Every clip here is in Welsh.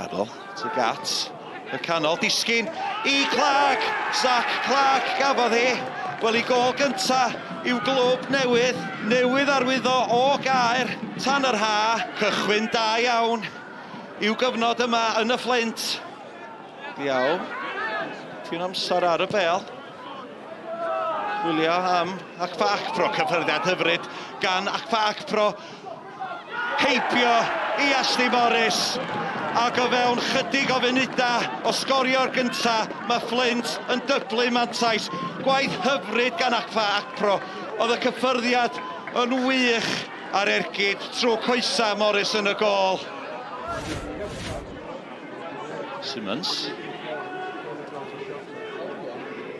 Carol, to Gats, y canol, disgyn i Clark, Zach Clark gafodd hi. Wel, i gol gynta i'w glwb newydd arwyddo o Gaer, tan yr ha, cychwyn da iawn i'w gyfnod yma yn y Fflint. Iawn, ti'n amser ar y bel. Chwilio am Acfa Acpro, cyffyrddiad hyfryd gan Acfa Acpro. Heibio i Ashley Morris. Ac o fewn chydig o funudau o sgorio'r gynta, mae Flint yn dyblu mantais. Gwaith hyfryd gan Acfa Acpro. Oedd y cyffyrddiad yn wych ar ergyd trwy coesa Morris yn y gol. Simmons.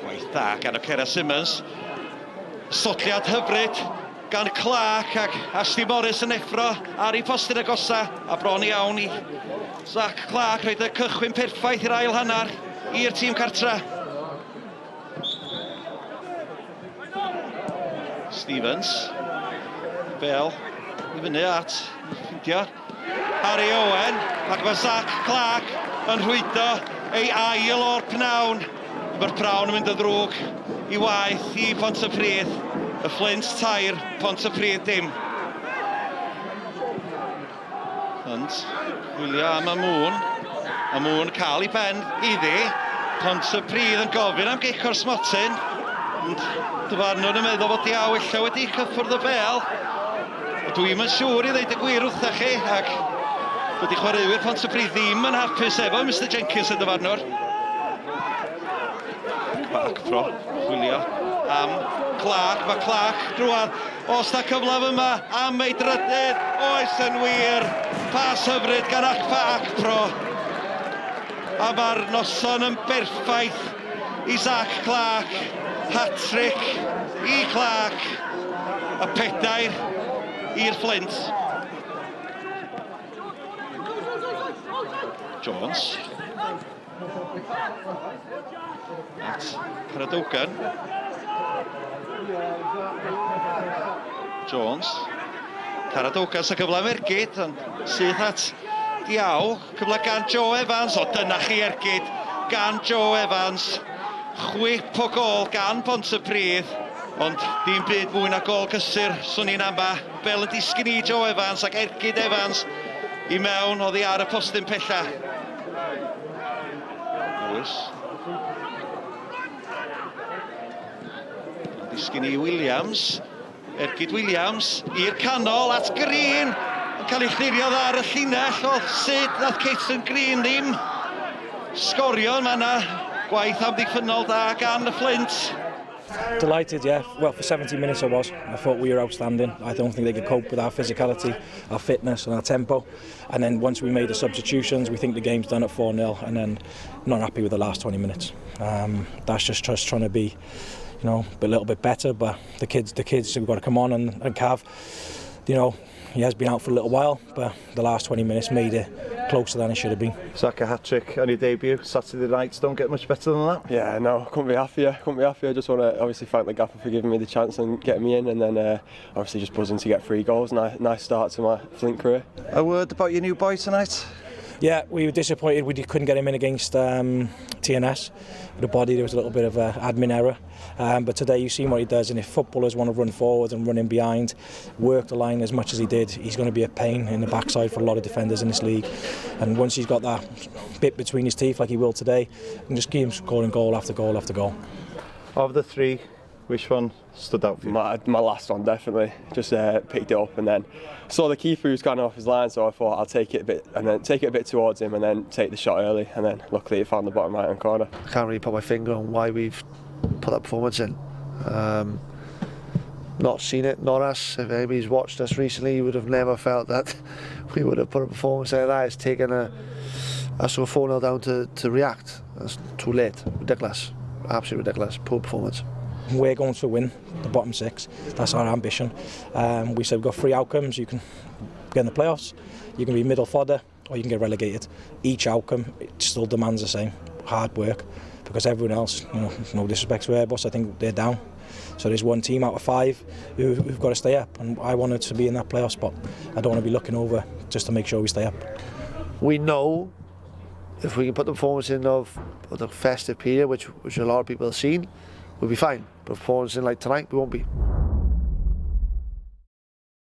Gwaith da gan o Cera Simmons. Sotliad hyfryd gan Clark ac Ashley Morris yn effro ar ei postyn agosa, a bron iawn i Zach Clark roedd y cychwyn perffaith i'r ail hannar i'r tîm cartra. Stevens, Bell, i fyny at ffindio Harry Owen, ac mae Zach Clark yn rhwydo ei ail o'r pnawn. Mae'r prawn yn mynd yn ddrwg i waith i Pontypridd. Y Flint tair, Pontypridd dim. Ond chwilio am y mŵn. Y mŵn cael ei ben iddi. Pontypridd yn gofyn am gic o'r smotyn. Dyfarnwr yn meddwl bod Diaw illa wedi cyffwrdd y bel. Dwi'm yn siŵr i ddeud y gwir wrthach chi, ac dydy chwaraewyr Pontypridd ddim yn hapus efo Mr Jenkins y dyfarnwr. Acpro, chwilio am Clark, mae Clark drwad. Os da cyflaf yma am ei drydydd, oes yn wir. Pas hyfryd gan Acfa Acpro. A mae'r noson yn berffaith i Zach Clark. Hat-trick i Clark. A pedair i'r Flint. Jones. At Caradogan. Jones. Caradogan sy'n cyfle ergyd, ond sydd at Diaw. Cyfle gan Joe Evans, o dyna chi ergyd gan Joe Evans. Chwip o gol gan Pontypridd, ond dim byd mwy na gol cysur. Swn i'n amba bel y disgyn i Joe Evans ac ergyd Evans i mewn oddi ar y postyn pella. Lewis. Disgyn i Williams. Ergyd Williams i'r canol at Green. Yn cael ei chlirio dda ar y llinell. O sut nath Caton Green ddim sgorio. Mae yna gwaith amddiffynol da gan y Flint. Delighted, yeah. Well, for 70 minutes I was. I thought we were outstanding. I don't think they could cope with our physicality, our fitness and our tempo. And then once we made the substitutions, we think the game's done at 4-0, and then not happy with the last 20 minutes. That's just trying to be, you know, a little bit better. But the kids have got to come on and Cav, you know, he has been out for a little while, but the last 20 minutes made it closer than it should have been. Zach, a hat-trick on your debut Saturday nights, don't get much better than that. Yeah, no, couldn't be happier. I just want to obviously thank the gaffer for giving me the chance and getting me in, and then obviously just buzzing to get 3 goals. Nice start to my Flint career. A word about your new boy tonight? Yeah, we were disappointed we couldn't get him in against TNS. With the body, there was a little bit of an admin error. But today you've seen what he does, and if footballers want to run forward and run in behind, work the line as much as he did, he's going to be a pain in the backside for a lot of defenders in this league. And once he's got that bit between his teeth like he will today, you can just keep him scoring goal after goal after goal. Of the 3, which one stood out for you? My last one, definitely. Just picked it up and then saw the keeper who's gone off his line, so I thought I'll take it a bit towards him and then take the shot early, and then luckily it found the bottom right hand corner. I can't really put my finger on why we've put that performance in. Not seen it, not us. If anybody's watched us recently, you would have never felt that we would have put a performance like that. It's taken us to a 4-0 down to react. That's too late. Ridiculous. Absolutely ridiculous. Poor performance. We're going to win the bottom 6. That's our ambition. We said we've got 3 outcomes. You can get in the playoffs, you can be middle fodder, or you can get relegated. Each outcome, it still demands the same. Hard work. Because everyone else, you know, no disrespect to Airbus, I think they're down. So there's one team out of 5 who've got to stay up, and I wanted to be in that playoff spot. I don't want to be looking over just to make sure we stay up. We know if we can put the performance in of the festive period, which a lot of people have seen, we'll be fine. But performance in like tonight, we won't be.